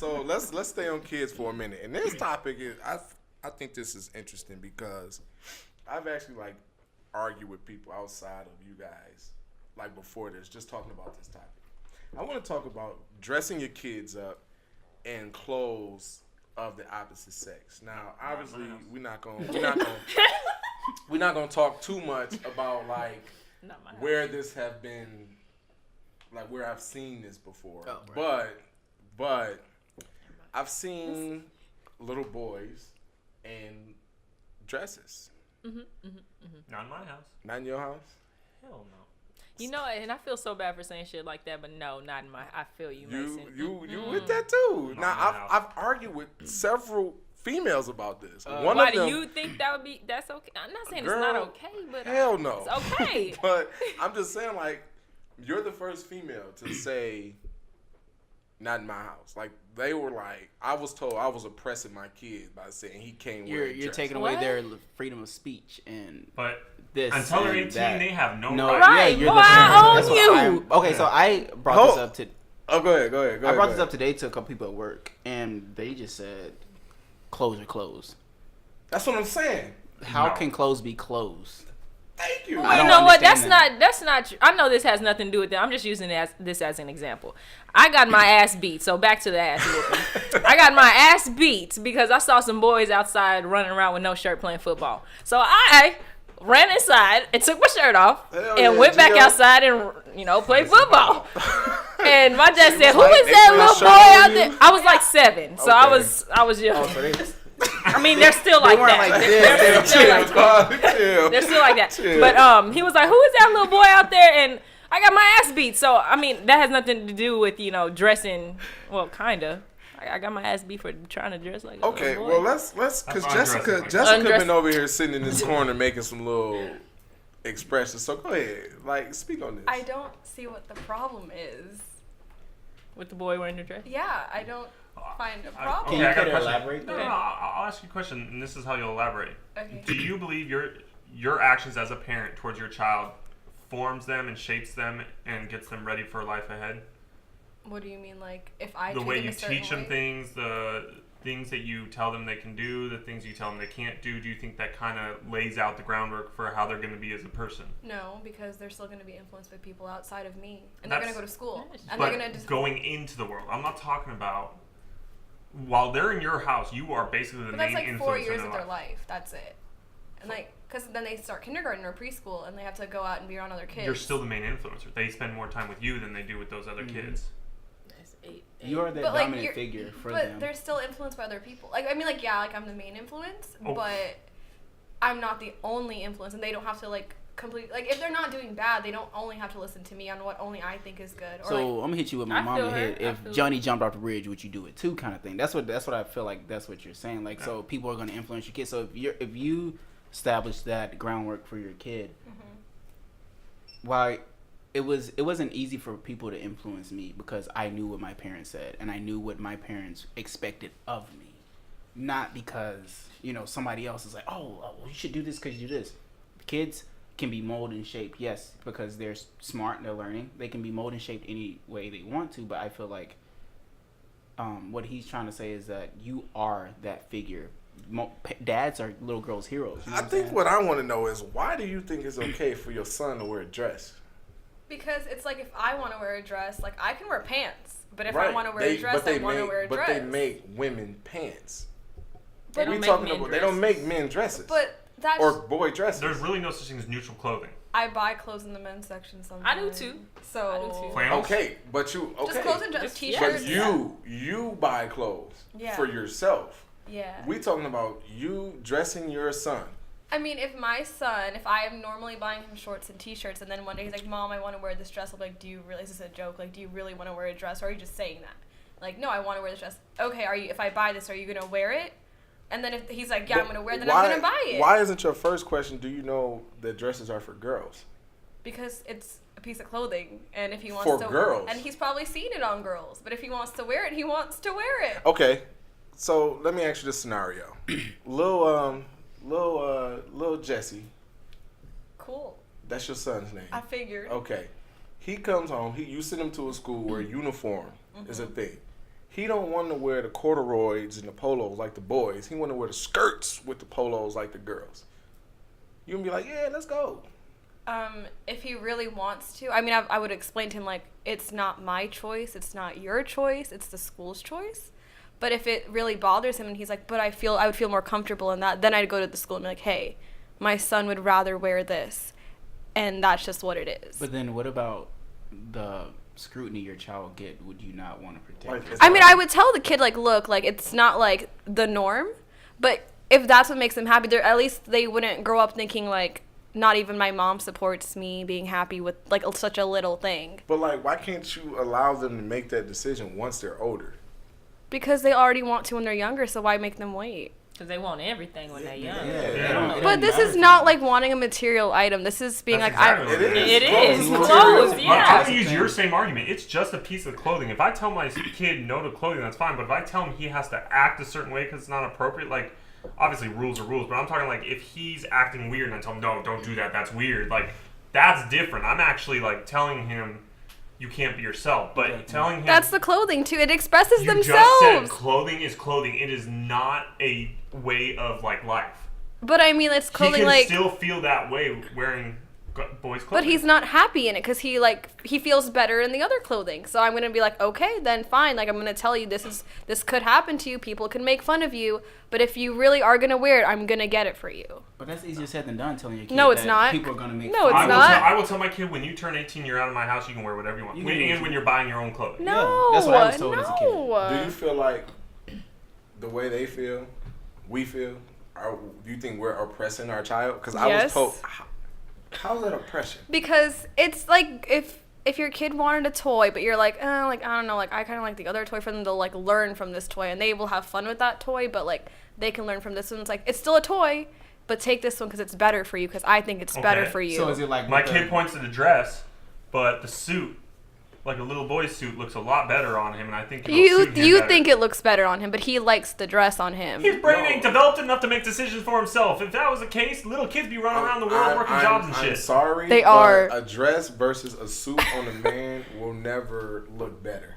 So let's stay on kids for a minute. And this topic is I think this is interesting because I've actually like argued with people outside of you guys like before this, just talking about this topic. I want to talk about dressing your kids up in clothes of the opposite sex. Now, obviously, we're not gonna talk too much about like where this have been, like where I've seen this before. Oh, right. But I've seen little boys in dresses. Not in my house. Not in your house? Hell no. You know, and I feel so bad for saying shit like that, but no, not in my. I feel you, Mason. You with that too? Now I've argued with several females about this. One why of them, do you think that would be? That's okay. I'm not saying it's not okay, but hell no, it's okay. But I'm just saying, like, you're the first female to say, "Not in my house." Like they were like, I was told I was oppressing my kid by saying he can't wear. You're taking away their freedom of speech and. But this until they're 18, they have no right. Right, yeah, I own you. Okay, so I brought this up to. Oh, go ahead. I brought this up today to a couple people at work, and they just said, "Clothes are clothes." That's what I'm saying. How can clothes be clothes? Thank you. Well, you know what? That's not. I know this has nothing to do with that. I'm just using this as an example. I got my ass beat. So back to the ass whooping. I got my ass beat because I saw some boys outside running around with no shirt playing football. So I ran inside and took my shirt off and went back outside and played football. And my dad said, "Who is that little boy out there?" I was like 7, so I was young. I mean, they're still like that. They're still like that. But he was like, "Who is that little boy out there?" And I got my ass beat. So I mean, that has nothing to do with dressing. Well, kinda. I got my ass beat for trying to dress like a little boy. Well, let's because Jessica been over here sitting in this corner making some little expressions. So go ahead, like speak on this. I don't see what the problem is with the boy wearing the dress. Yeah, I don't find a problem. Okay, I got a question. Elaborate? No, I'll ask you a question, and this is how you'll elaborate. Okay. Do you believe your actions as a parent towards your child forms them and shapes them and gets them ready for life ahead? What do you mean, like if I the way you teach them things, the things that you tell them they can do, the things you tell them they can't do? Do you think that kind of lays out the groundwork for how they're going to be as a person? No, because they're still going to be influenced by people outside of me, and they're going to go to school, and but they're going to just going into the world. I'm not talking about while they're in your house. You are basically the main influence in their life. That's like 4 years of their life. That's it, and because then they start kindergarten or preschool, and they have to go out and be around other kids. You're still the main influencer. They spend more time with you than they do with those other kids. You are the dominant figure for them. But they're still influenced by other people. I'm the main influence, but I'm not the only influence, and they don't have to completely if they're not doing bad, they don't only have to listen to me on what only I think is good. Or so I'm gonna hit you with my mom head. If Johnny jumped off the bridge, would you do it too? Kind of thing. That's what I feel like. That's what you're saying. So people are gonna influence your kid. So if you establish that groundwork for your kid, why? It wasn't easy for people to influence me because I knew what my parents said and I knew what my parents expected of me. Not because, somebody else is like, oh, you should do this because you do this. Kids can be molded and shaped, yes, because they're smart and they're learning. They can be molded and shaped any way they want to, but I feel like what he's trying to say is that you are that figure. Dads are little girls' heroes. I think what I want to know is why do you think it's okay for your son to wear a dress? Because it's like if I want to wear a dress, I can wear pants. But if I want to wear a dress, I want to wear a dress. But they make women pants. They don't make men dresses. But that's or boy dresses. There's really no such thing as neutral clothing. I buy clothes in the men's section sometimes. I do too. Flannels? Okay, but just clothes and just t-shirts. But you buy clothes for yourself. Yeah. We talking about you dressing your son. I mean, if I am normally buying him shorts and t-shirts, and then one day he's like, "Mom, I want to wear this dress." I'm like, "Do you really? Is this a joke? Do you really want to wear a dress, or are you just saying that?" No, I want to wear this dress. Okay, if I buy this, are you gonna wear it? And then if he's like, "Yeah, I'm gonna wear it," then I'm gonna buy it. Why isn't your first question? Do you know that dresses are for girls? Because it's a piece of clothing, and if he wants for girls, and he's probably seen it on girls, but if he wants to wear it, he wants to wear it. Okay, so let me ask you this scenario, Lil Jesse. Cool. That's your son's name. I figured. Okay. He comes home. You send him to a school where uniform is a thing. he don't want to wear the corduroys and the polos like the boys. He want to wear the skirts with the polos like the girls. You gonna be like, yeah, let's go. If he really wants to, I mean, I would explain to him, like, it's not my choice, it's not your choice, it's the school's choice. But if it really bothers him and he's like, but I would feel more comfortable in that, then I'd go to the school and be like, hey, my son would rather wear this, and that's just what it is. But then what about the scrutiny your child get? Would you not want to protect it? I mean, I would tell the kid, like, look, like, it's not, like, the norm, but if that's what makes them happy, at least they wouldn't grow up thinking, like, not even my mom supports me being happy with, like, such a little thing. But, like, why can't you allow them to make that decision once they're older? Because they already want to when they're younger, so why make them wait? Because they want everything when they're young. Yeah. But this is not, like, wanting a material item. This is being That's like, exactly what It is. Clothes, Clothes, material. yeah. I'm gonna use your same argument. It's just a piece of clothing. If I tell my kid no to clothing, that's fine. But if I tell him he has to act a certain way because it's not appropriate, like, obviously rules are rules. But I'm talking like if he's acting weird and I tell him no, don't do that. That's weird. Like that's different. I'm actually like telling him you can't be yourself. But telling him that's the clothing, too. It expresses you themselves. just said clothing is clothing. It is not a way of like life. But I mean, it's He clothing, can like... still feel that way wearing boys' clothing. But he's not happy in it because he feels better in the other clothing. So I'm gonna be like, okay, then fine. Like I'm gonna tell you this could happen to you. People can make fun of you. But if you really are gonna wear it, I'm gonna get it for you. But that's easier said than done. Telling your kid No, it's that not. people are gonna make. No, fun it's of not. you. I will tell my kid when you turn 18, you're out of my house. You can wear whatever you want. You can do what And when you you're buying your own clothing. No, that's what I was told as a kid. no. Do you feel like the way they feel, we feel, do you think we're oppressing our child? Because I was Yes. told, how's that oppression? Because it's like if your kid wanted a toy, but you're like, like I don't know, like I kind of like the other toy for them to like learn from this toy, and they will have fun with that toy, but like they can learn from this one. It's like it's still a toy, but take this one because it's better for you. Because I think it's better Okay. for you. So is it like My with the- kid points to the dress, but the suit, like a little boy's suit, looks a lot better on him, and I think it'll suit him you better. think it looks better on him, but he likes the dress on him. His brain ain't developed enough to make decisions for himself. If that was the case, little kids be running around the world working jobs and I'm shit. sorry, They but are. a dress versus a suit on a man will never look better.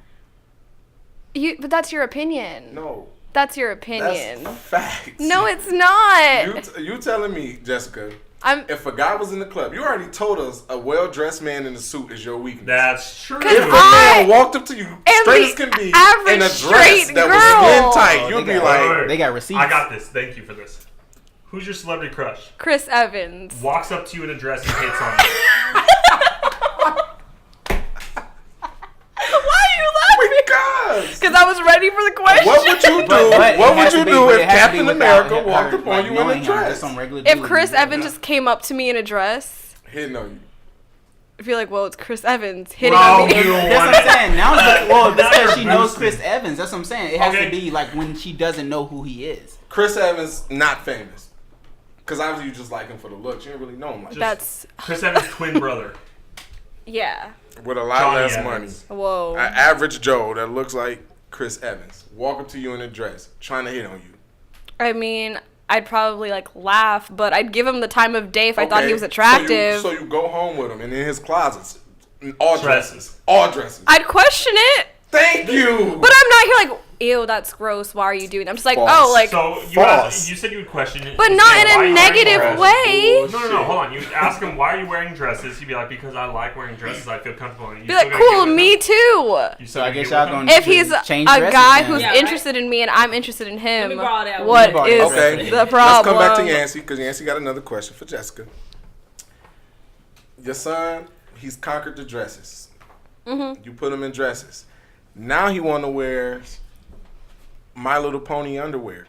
But that's your opinion. No, That's your opinion. that's facts. No, it's not. You telling me, Jessica? I'm. If a guy was in the club, you already told us a well-dressed man in a suit is your weakness. That's true. Cause If a I man walked up to you straight as can be average in a dress straight that girl. was skin tight, Oh, you'd they be got- like, they got receipts. I got this. Thank you for this. Who's your celebrity crush? Chris Evans. Walks up to you in a dress and hits on you. Why are you laughing? because Because I was ready for the question. what would you do? But What it would has you to be- do but if it has to be Captain without America her, walked up like, on you in knowing a her, dress? just some regular If dude. Chris Evans just came up to me in a dress, Hitting on you. I'd be like, well, it's Chris Evans hitting Bro, on me. you That's want what I'm saying. Now, well, Now because you're she knows boosting. Chris Evans. That's what I'm saying. It has Okay. to be like when she doesn't know who he is. Chris Evans, not famous. Because obviously you just like him for the looks. You didn't really know him like that. That's, Chris Evans' twin brother. yeah. With a lot Johnny less Evans. money. Whoa. An average Joe that looks like Chris Evans. Walk up to you in a dress, trying to hit on you. I mean, I'd probably like laugh, but I'd give him the time of day if I thought Okay, he was attractive. So you go home with him, and in his closets, all Dresses. dresses. All dresses. I'd question it, Thank you. but I'm not here like, ew, that's gross. Why are you doing that? I'm just like, False. oh, like, So you False. you said you would question it. but You not said, in "Why a are you wearing negative dresses?" way. No, hold on. You ask him, why are you wearing dresses? He'd be like, because I like wearing dresses. I feel comfortable in it. You Be still like, gonna get cool, with me him? too. You still So I gonna guess get y'all with him? gonna If he's a change dresses guy then. who's Yeah, right. interested in me and I'm interested in him, me borrow that one. what Let me is borrow that Okay. the Let's problem? come back to Yancey, because Yancey got another question for Jessica. Your son, he's conquered the dresses. Mm-hmm. You put him in dresses. Now he want to wear My Little Pony underwear.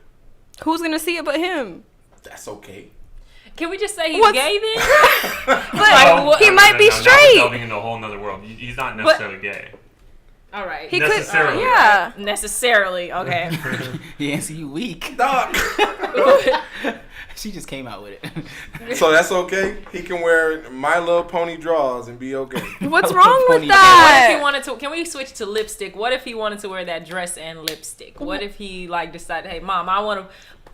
Who's gonna see it but him? That's okay. Can we just say he's What's- gay then? But what- he might be Now we're straight. delving into a whole nother world. He's not necessarily gay. All right. He could, Necessarily. yeah. Necessarily. Okay. Yancey, you weak. Dog. She just came out with it. So that's okay. He can wear My Little Pony drawers and be okay. What's wrong with What if he that? wanted to? Can we switch to lipstick? What if he wanted to wear that dress and lipstick? What if he like decided, hey, mom, I want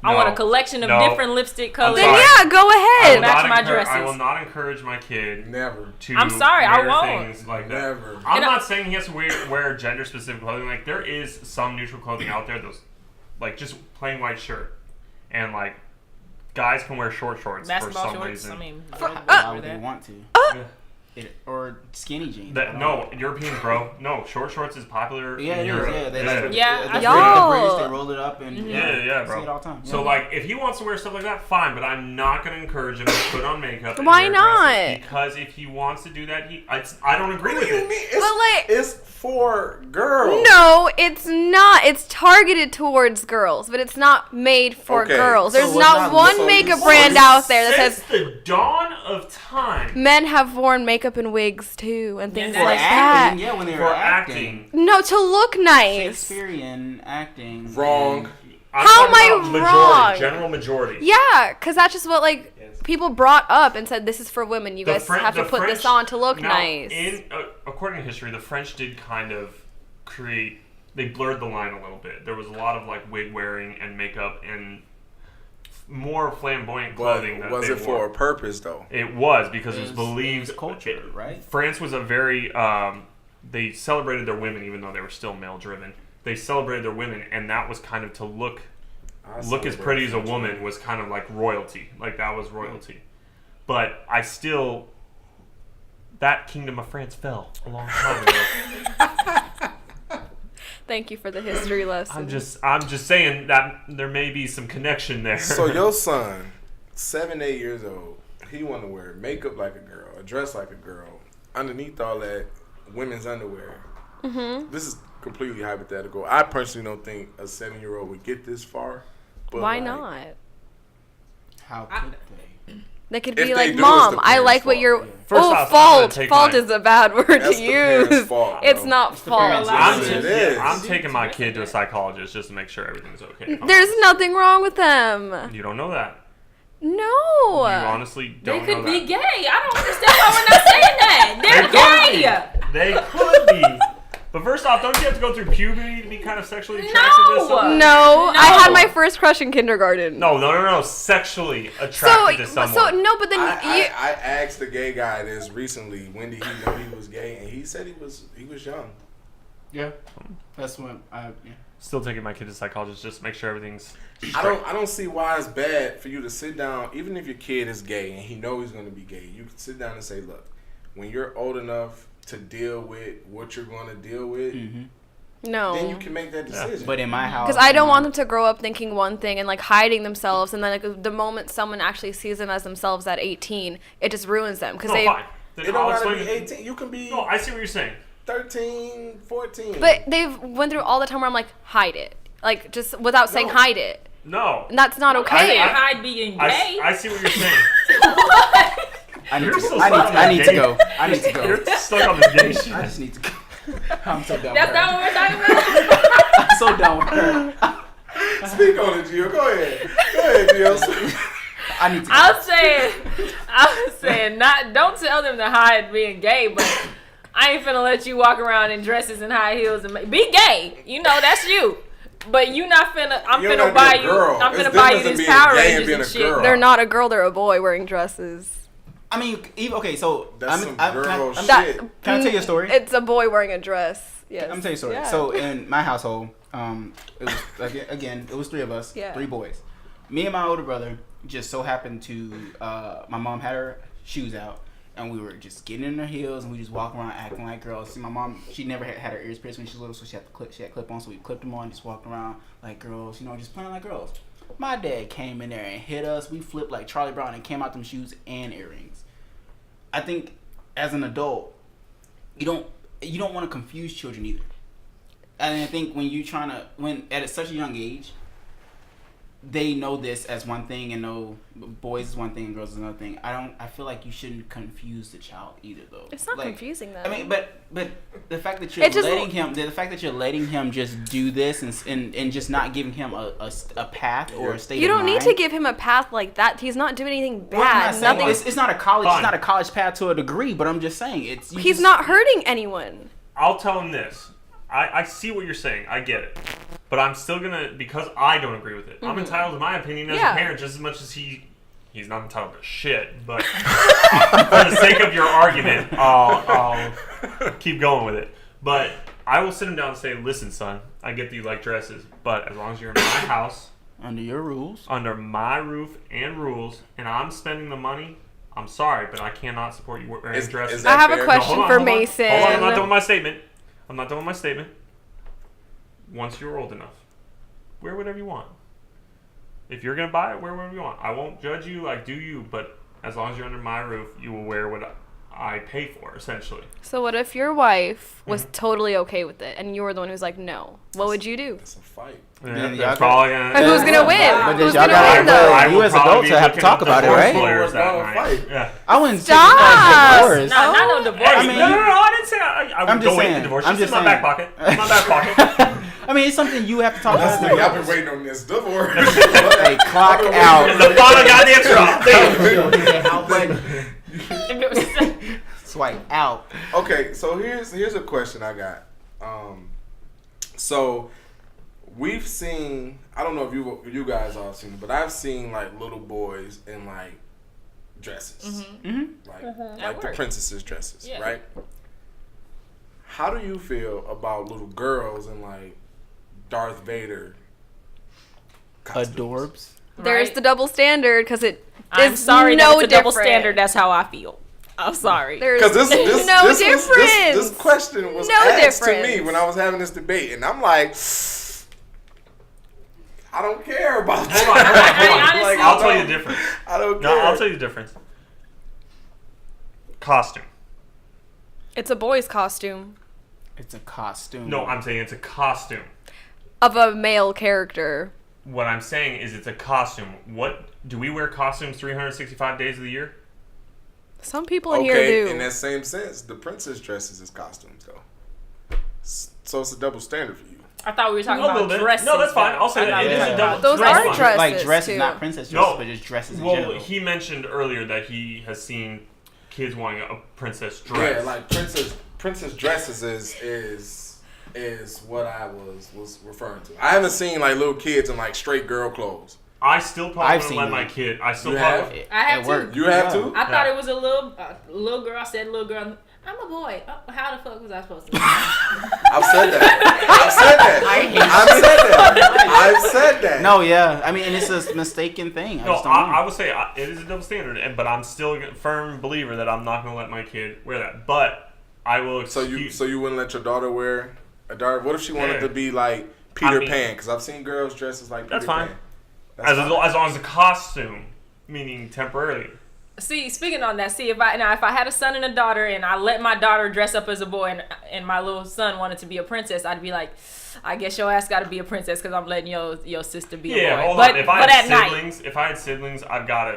a collection of No. different lipstick colors. Then sorry. yeah, go ahead. Match my I dresses. will not encourage my kid Never. to I'm sorry, I wear won't. things like that. Never. I'm And not saying he has to wear gender specific clothing. Like there is some neutral clothing out there. Those like just plain white shirt, and like guys can wear short shorts Basketball for some shorts. reason. I mean, Why would they want to? Yeah. Or skinny jeans. No, Europeans, bro. No, short shorts is popular Yeah, in it is. Europe. Yeah, Yeah, y'all- the British, they rolled it up and Yeah, I bro. see it all the time. So like, if he wants to wear stuff like that, fine. But I'm not gonna encourage him to put on makeup. And Why wear not? dresses, because if he wants to do that, I don't agree What with do you it. mean? But, like- It's for girls. No, it's not. It's targeted towards girls, but it's not made for Okay, girls. so There's what's not not- one so makeup you- brand out there that Since says the dawn of time men have worn makeup and wigs too and things Yeah, like acting, that. yeah, when they for were acting. No, to look nice. Shakespearean acting. Wrong. I'm How talking am I about wrong? Majority, general majority. Yeah, because that's just what like Yes. people brought up and said this is for women. You The guys Fren- have to the put French- this on to look now, nice. According to history, the French did kind of create. They blurred the line a little bit. There was a lot of like wig wearing and makeup and more flamboyant But clothing. That was they it for wore. a purpose though? It was because it was It believed was culture, right? France was a very they celebrated their women even though they were still male driven. They celebrated their women, and that was kind of to look as pretty as a woman was kind of like royalty. Like that was royalty. But I still that kingdom of France fell a long time ago. Thank you for the history lesson. I'm just saying that there may be some connection there. So your son, 7, 8 years old, he want to wear makeup like a girl, a dress like a girl. Underneath all that, women's underwear. Mm-hmm. This is completely hypothetical. I personally don't think a 7-year-old would get this far. But Why like, not? How could they? They could If be they like, do, Mom, it's the I like parents' what fault. you're. Yeah. First Oh, off, I'm gonna fault. take Fault my- is a bad word That's to the parents' use. fault, It's bro. not It's the fault. parents' I'm Yes, just, it is. I'm taking my kid to a psychologist just to make sure everything's okay. There's nothing wrong with them. You don't know that. No. You honestly they don't could know be that. gay. I don't understand why we're not saying that. They're gay. They could be. But first off, don't you have to go through puberty to be kind of sexually attracted to No. someone? No, I had my first crush in kindergarten. No. Sexually So, attracted to someone. so no, but then you. I asked the gay guy this recently. When did he know he was gay? And he said he was young. Yeah, that's what I. Yeah. Still taking my kid to a psychologist just to make sure everything's I don't see why it's bad for you to sit down, even if your kid is gay and he knows he's going to be gay. You can sit down and say, look, when you're old enough to deal with what you're going to deal with, No. then you can make that decision. But in my house, Because I don't want them to grow up thinking one thing and like hiding themselves, and then like the moment someone actually sees them as themselves at 18, it just ruins them. Because no, they, fine. Then it I'll don't gotta explain be 18. You can be No, I see what you're saying. 13, 14. but they've went through all the time where I'm like, hide it, like just without saying No. hide it, No. and that's not I okay. can't hide being gay. I see what you're saying. I need You're to. still I stuck on need the to gay- go. I need to go. You're stuck on this gay shit. I just need to go. I'm so done. That's with not her. what we're talking about. I'm so done with her. Speak on it, Gio. Go ahead. Go ahead, Gio. I need to. I was saying, not. Don't tell them to hide being gay, but I ain't finna let you walk around in dresses and high heels and be gay. You know that's you. But you not finna. I'm You don't finna gotta buy be a you. girl. I'm It's finna buy you different than this being Power gay and Rangers being and a shit. girl. They're not a girl; they're a boy wearing dresses. I mean, even okay. So That's some girl can, shit. can I tell you a story? It's a boy wearing a dress. Yes. I'm gonna tell you a story. Yeah. So in my household, it was again, it was 3 of us, Yeah. 3 boys. Me and my older brother just so happened to. My mom had her shoes out, and we were just getting in her heels, and we just walk around acting like girls. See, my mom, she never had her ears pierced when she was little, so she had clip on, so we clipped them on, just walked around like girls, just playing like girls. My dad came in there and hit us. We flipped like Charlie Brown and came out them shoes and earrings. I think as an adult, you don't want to confuse children either. And I think when at such a young age, they know this as one thing and know boys is one thing and girls is another thing. I feel like you shouldn't confuse the child either, though. It's not like, confusing though. I mean, but the fact that you're letting him just do this and just not giving him a path or a state you of don't need mind. to give him a path like that. He's not doing anything Well, I'm bad. not saying Nothing. it's not a college. Fine. It's not a college path to a degree. But I'm just saying He's not hurting anyone. I'll tell him this. I see what you're saying. I get it. But I'm still gonna, because I don't agree with it. I'm entitled to my opinion as Yeah. a parent just as much as he's not entitled to shit. But for the sake of your argument, I'll keep going with it. But I will sit him down and say, listen, son, I get that you like dresses, but as long as you're in my house, under your rules. under my roof and rules, and I'm spending the money, I'm sorry, but I cannot support you wearing Is dresses. that I have a fair? question hold on, for hold on. Mason. Hold on, I'm not done with my statement. Once you're old enough, wear whatever you want. If you're gonna buy it, wear whatever you want. I won't judge you, like do you, but as long as you're under my roof, you will wear what I pay for, essentially. So what if your wife was totally okay with it and you were the one who's like, no? What would you do? It's a fight. Yeah, Then they're y'all probably gonna. And who's gonna win? But then Who's y'all gonna gotta win go. though? I You will as probably adults be have to looking talk at about it, divorce right? lawyers that Well, night. fight. Yeah. I wouldn't Stop! say divorce. Not no divorce. Hey, I mean, no, I didn't say I I'm would just go saying. into divorce. I'm It's in just my back saying. pocket. In my back pocket. I mean, it's something you have to talk about. Honestly, I've been waiting on this divorce. Hey, clock And out. the final goddamn drop. Damn. Out button. Swipe out. Okay, so here's a question I got. So we've seen, I don't know if you guys all seen, but I've seen like little boys in like dresses, like At the work. princesses' dresses, Yeah. right? How do you feel about little girls in like Darth Vader costumes? Adorbs. There's Right. the double standard because it I'm is sorry no that it's a double different. standard. That's how I feel. I'm sorry. There's Because this no this difference. this question was No asked to difference. me when I was having this debate, and I'm like, I don't care about that. Hold on. I honestly- I'll tell you the difference. I don't care. No, I'll tell you the difference. Costume. It's a boy's costume It's a costume. No, I'm saying it's a costume. of a male character. What I'm saying is it's a costume. What do we wear costumes 365 days of the year? Some people in Okay, here do. in that same sense, the princess dresses as costumes, though. So it's a double standard for you. I thought we were talking A little about bit. dresses. No, that's fine. though. I'll say I that. thought It we is were a talking double- about Those dress are one. dresses like dresses, too. not princess dresses, No. but just dresses in Well, general. he mentioned earlier that he has seen kids wanting a princess dress. Yeah, like princess dresses is what I was referring to. I haven't seen like little kids in like straight girl clothes. I still probably I've wouldn't seen let that. my kid. I still You probably. have? I have At to. work. You have Yeah. to? I thought Yeah. it was a little girl. I said little girl. I'm a boy. Oh, how the fuck was I supposed to? I've said that. I've said that. No, yeah. I mean, and it's a mistaken thing. I No, just don't know. I would say it is a double standard, but I'm still a firm believer that I'm not going to let my kid wear that. But I will. So excuse- you wouldn't let your daughter wear a dark? What if she wanted Yeah. to be like Peter mean- Pan? Because I've seen girls dresses like Peter That's fine. Pan. as long as the costume, meaning temporarily. See, speaking on that, if I had a son and a daughter, and I let my daughter dress up as a boy, and my little son wanted to be a princess, I'd be like, I guess your ass got to be a princess because I'm letting your sister be a boy. Yeah, hold but on. If I but had at night, siblings, I've got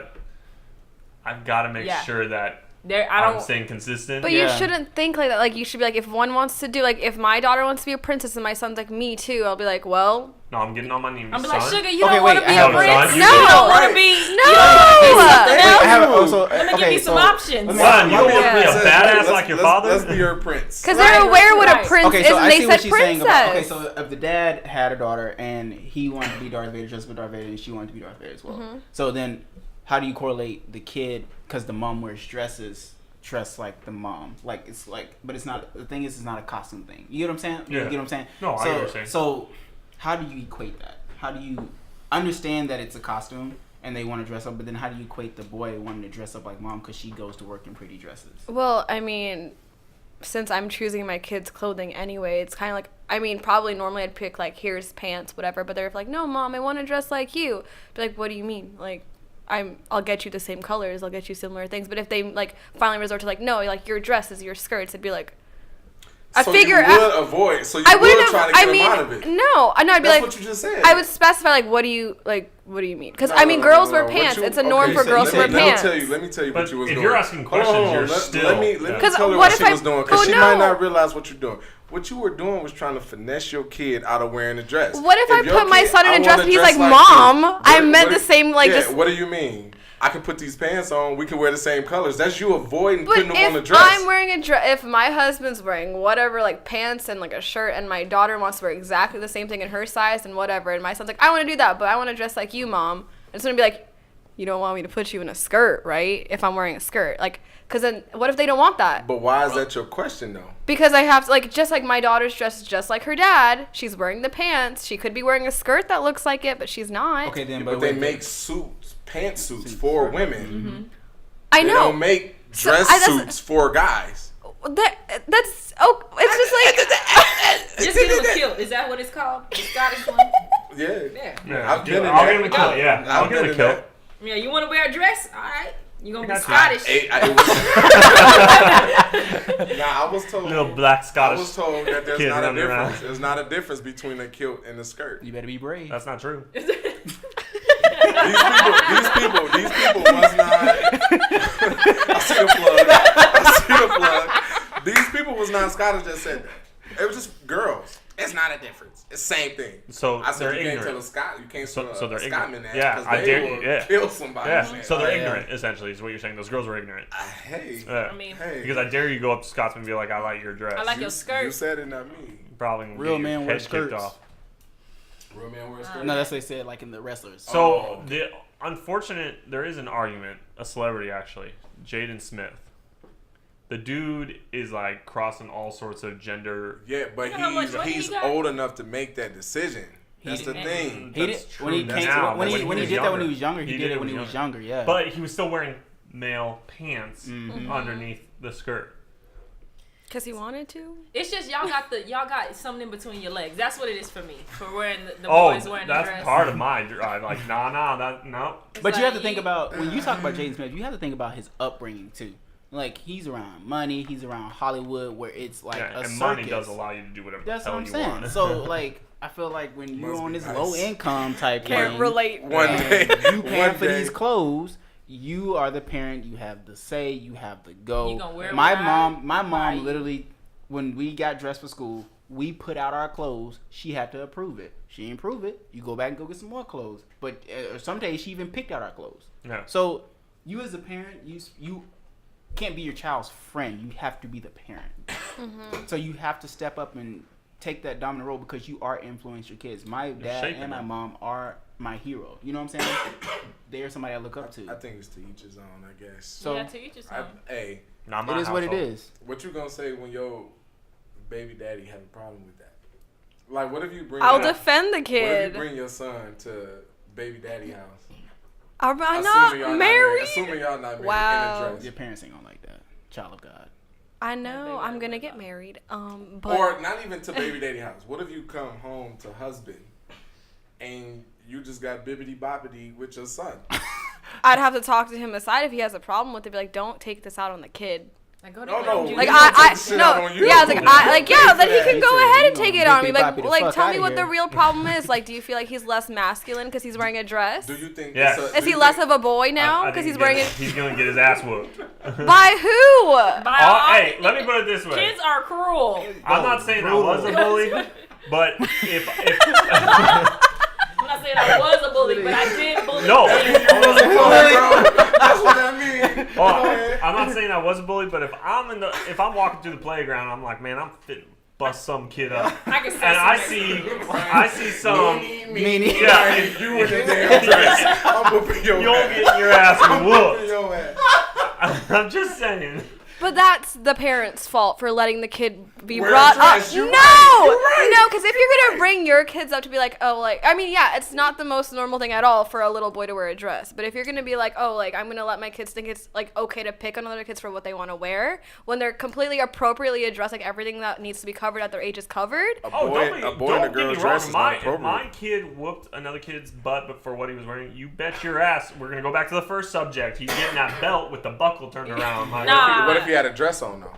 to make Yeah. sure that I I'm don't. staying consistent. But Yeah. you shouldn't think like that. Like, you should be like, if one wants to do, like, if my daughter wants to be a princess and my son's like, me too, I'll be like, well, No, I'm getting on my knees, I'm be son. like, sugar, you Okay, don't want to wait, be I a have a- prince. Son, You you don't don't- want to be. No! You don't want to be something Wait, else. I have also, Let me give okay, you some so- options. let me- Son, you let me- want to be a Yeah. badass like your father? Let's be your prince. because Right, they're aware what right. a prince Okay, is so and I they see what said she's saying about. Okay, princess. so if the dad had a daughter and he wanted to be Darth Vader, just for Darth Vader, and she wanted to be Darth Vader as well. So then, how do you correlate the kid because the mom wears dresses? Dress like the mom, like it's like, but it's not. The thing is, it's not a costume thing. You get what I'm saying? Yeah. You get what I'm saying? No, I so, get what you're saying. So, how do you equate that? How do you understand that it's a costume and they want to dress up, but then how do you equate the boy wanting to dress up like mom because she goes to work in pretty dresses? Well, I mean, since I'm choosing my kids' clothing anyway, it's kind of like, I mean, probably normally I'd pick, like, here's pants, whatever, but they're like, no, Mom, I want to dress like you. Be like, what do you mean? Like, I'll get you the same colors, I'll get you similar things. But if they, like, finally resort to, like, no, like, your dresses, your skirts, it'd be like, So you would avoid. So you I would wouldn't try to have. get him out of it. No, I know. I'd be That's like, what you just said. I would specify like, what do you mean? Because No, I mean, no, girls no, wear no. pants. What It's a norm for so girls to wear pants. Let me tell you But what you was if doing. you're asking questions, you're still- Let me Because tell you what what if she I- was doing, because oh, she no. might not realize what you're doing. What you were doing was trying to finesse your kid out of wearing a dress. What if I your put my kid- son in I a dress wanna and he's like, you. Mom, I meant what the same, like, yeah, just. what do you mean? I can put these pants on. We can wear the same colors. That's you avoiding But putting them on a if dress. I'm wearing a dress, if my husband's wearing whatever, like pants and like a shirt, and my daughter wants to wear exactly the same thing in her size and whatever, and my son's like, I want to do that, but I want to dress like you, Mom. It's gonna be like, you don't want me to put you in a skirt, right? If I'm wearing a skirt, like, because then what if they don't want that? But why is that your question, though? Because I have to, like, just like my daughter's dressed just like her dad. She's wearing the pants. She could be wearing a skirt that looks like it, but she's not. Okay, then, But they make suits, pantsuits for women. I They know. don't make So, dress that's- suits for guys. That's it's just like Just get him a kilt. Is that what it's called? The Scottish one? Yeah. Yeah. Yeah, I've been in I'll that. give him a kilt. Yeah, I'll I've give him been a in kilt. that. Yeah, you want to wear a dress? All right. You're going to be got you. Scottish. I was told. Little black I Scottish. was told that there's kid not a running around. difference. There's not a difference between a kilt and a skirt. You better be brave. That's not true. These people was not. I see the plug. These people was not Scottish that said that. It was just girls. It's not a difference. It's the same thing. So I said they're you can't tell a ignorant. Scot. You can't tell So a they're Scotsman ignorant. that. Yeah, 'cause I they dare will you. Yeah. kill somebody. Yeah, man. so they're yeah. ignorant, essentially, is what you're saying. Those girls are ignorant. Hey. Yeah. I mean, Hey. Because I dare you go up to Scotsman and be like, I like your dress. I like You- your skirt. You said it, not me. Probably gonna Real get your men head wear kicked skirts. off. Real man wear a skirt. No, that's what they said, like in the wrestlers. So Oh. the unfortunate, there is an argument, a celebrity actually, Jaden Smith. The dude is like crossing all sorts of gender. Yeah, but You know how much money he's he got? old enough to make that decision. That's the didn't. thing. He That's did true. when he That's came now, when but he was did that when he younger. was younger. He did it when he was younger. Yeah. But he was still wearing male pants Mm-hmm. underneath the skirt. because he wanted to. It's just y'all got something in between your legs. That's what it is for me. For wearing the Oh, boys wearing the that's dress. part of my drive. Like, no. But you have to like think you- about when you talk about Jaden Smith, you have to think about his upbringing too. Like he's around money, he's around Hollywood, where it's like Yeah, a and circus. money does allow you to do whatever That's the what hell I'm you saying. want. So like, I feel like when you're Must on be this nice. low income type Can't thing, relate. One day. you paying One for day. these clothes. You are the parent. You have the say. You have the go. You gonna wear my what I mom buy? literally, when we got dressed for school, we put out our clothes. She had to approve it. She didn't approve it. You go back and go get some more clothes. But some days she even picked out our clothes. Yeah. So you as a parent, you can't be your child's friend. You have to be the parent. So you have to step up and take that dominant role because you are influencing your kids. My dad shaping and my them. mom are my hero. You know what I'm saying? They're somebody I look up to. I think it's to each his own, I guess. So yeah, to each his own. Hey, Not it my is what it household. is. what you gonna say when your baby daddy have a problem with that? Like, what if you bring? I'll your- defend the What if you kid. bring your son to baby daddy house? I'm Assuming not y'all married. Assuming y'all not married Wow. in a dress. Your parents ain't gonna like that. Child of God. I know. I'm gonna get married. But Or not even to baby daddy house. What if you come home to husband and you just got bibbity boppity with your son? I'd have to talk to him aside if he has a problem with it. Be like, don't take this out on the kid. Like, go to No, no. you Like You I gonna take the shit out no, on you. yeah, I was like, then he can He go said, ahead you and gonna take it on me. bippity boppity the Like, fuck tell outta me what the here. real problem is. Like, do you feel like he's less masculine because he's wearing a dress? Do you think? Yes. it's Is he less of a boy now I because think he's wearing it? He's gonna get his ass whooped. By who? By Oh, all- hey, let me put it this way. Kids are cruel. I'm not saying I was a bully, but if I'm not saying I was a bully, but I did bully. no, That's what that means. oh, I'm not saying I was a bully, but if I'm walking through the playground, I'm like, man, I'm fit bust some kid up, I can say and I something. see some. Meaning. Yeah, If you in the damn dress, I'm whooping your you'll ass. get your ass I'm whooping whooped. your ass. I'm just saying. But that's the parents' fault for letting the kid be Wear a brought up. dress, you're No, right, you're right. no, because if you're gonna bring your kids up to be like, oh, like, I mean, yeah, it's not the most normal thing at all for a little boy to wear a dress. But if you're gonna be like, oh, like, I'm gonna let my kids think it's like okay to pick on other kids for what they want to wear when they're completely appropriately addressed, like everything that needs to be covered at their age is covered. A Oh, boy, don't a boy in a get me girl's wrong. dress is not My appropriate. kid whooped another kid's butt but for what he was wearing. You bet your ass. We're gonna go back to the first subject. He's getting that belt with the buckle turned around. Like, Nah. What if he had a dress on though?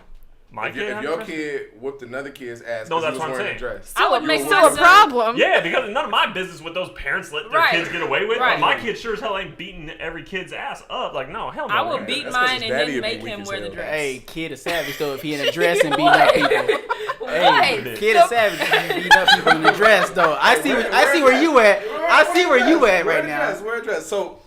My If kid. your kid whooped another kid's ass, No, because that's he was what I'm wearing a saying. dress. I would make Still a my son. problem. Yeah, because none of my business what those parents let their Right. kids get away with. Right. But my kid sure as hell ain't beating every kid's ass up. Like, no, hell no. I will man. beat That's 'cause mine his and daddy then would be make weak him as wear the hell. dress. Hey, kid is savage though if he in a dress and beating up people. Hey, What? kid is savage if he beating up people in the dress though. I see where you at. I see where you at right now. Wear a dress. So,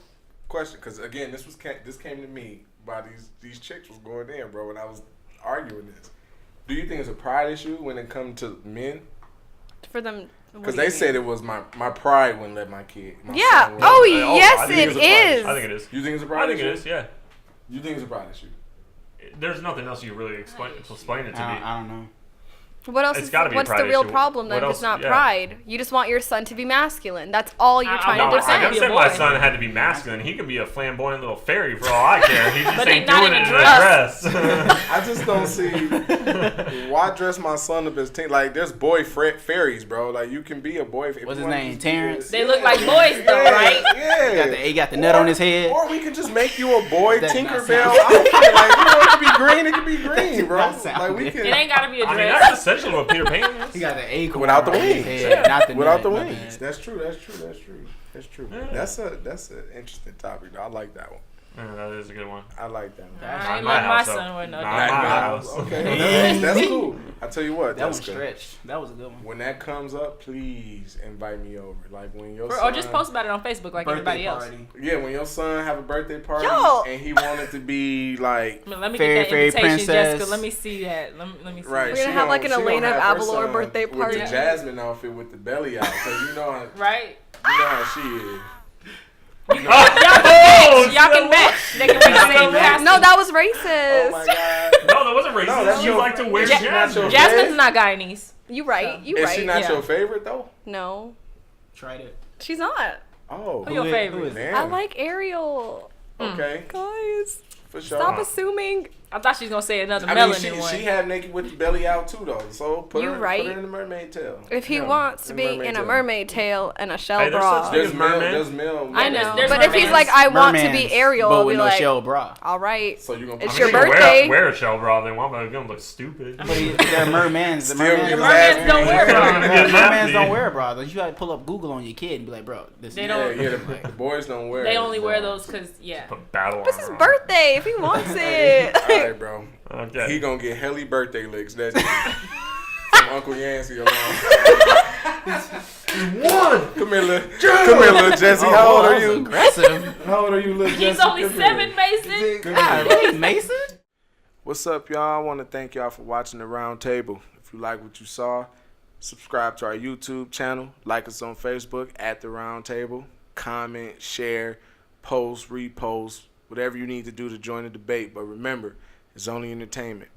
question, because again, this came to me by these chicks was going in, bro, when I was arguing this. Do you think it's a pride issue when it comes to men? For them. Because they said it was my pride wouldn't let my kid. My Yeah. son Oh, win. I yes, think it it's a pride is. I think it is. You think it's a pride I think issue? it is, yeah. You think it's a pride issue? There's nothing else you really explain it to be. I don't know. What else It's is gotta be a what's the pride real issue. problem then What if it's else- not yeah. pride? You just want your son to be masculine. That's all you're trying No, to I defend. never Be a said my boy. son had to be masculine. He could be a flamboyant little fairy for all I care. He just But ain't not doing in it a in a dress. I just don't see why dress my son up as teen. Like, there's boy fairies, bro. Like, you can be a boy. If What's you his wanna name? just be Terrence? a- They look like boys though, right? Yeah. He got the nut on his head. Or we can just make you a boy That Tinkerbell not sound- outfit. Like, you know, it could be green, it could be green, bro. not sound Like, we good. can. It ain't gotta be a I mean, dress. that's essentially what Peter Pan is. He got the acorn Without the on his wings. head, not the Without nut, the my wings. bad. That's true. Yeah. That's an interesting topic, though. I like that one. Yeah, that is a good one. I like that one. I Not ain't my let my house, though. son wear no Not dress. my house. Okay, that's cool. I tell you what, That one that's good. stretched. That was a good one. When that comes up, please invite me over. Like when your Or son, just post about it on Facebook like everybody else. Yeah, when your son have a birthday party Yo. and he wanted to be like, Let me Fairy, get that fairy invitation, princess. Jessica. Let me see that. Let me see. right? We're she gonna have like an she gonna Elena have her Avalor son birthday with party. the Jasmine outfit with the belly out, because you know Right? how she is. Y'all can match. They can be the same costume. No, that was Oh racist. my god. No, that wasn't racist. No, that's you your- like to wear Ja- Jasmine. Jasmine's not Guyanese. You right. You Is right. she not yeah. your favorite though? No, Tried it. she's not. Oh, Who your is- favorite? who is damn. I like Ariel. Okay, Guys, for sure. stop assuming. I thought she was gonna say another I mean, melanin one. she had naked with the belly out too, though. So put You her, right. put her in the mermaid tail. If he Yeah, wants to be in a tail. mermaid tail and a shell Hey, there's bra, such There's Big male. merman. There's male. I there's- know. there's But if he's mermaids. like, I want to Mermans, be Ariel, but I'll with be no like, shell bra. all right. So you gonna It's put your They can birthday. wear a shell bra if they want, but they're gonna look stupid. But they're mermans. The Still mermans, get The mermaids don't wear Yeah. bras. Yeah. mermans nasty. don't wear bras. Like, you gotta pull up Google on your kid and be like, bro, this They is don't- Yeah, the boys don't wear. They it, only bro. wear those because yeah. Put battle It's armor his on. birthday. If he wants it. All right, bro. Okay. He gonna get heli birthday licks. That's it. From Uncle Yancey alone. One. Come here, little Jesse. How old are you? Aggressive. How old are you, little Jesse? He's only Come here. 7, Mason. Come God, here. really, Mason? What's up, y'all? I want to thank y'all for watching the Round Table. If you like what you saw, subscribe to our YouTube channel, like us on Facebook at the Round Table, comment, share, post, repost, whatever you need to do to join the debate. But remember, it's only entertainment.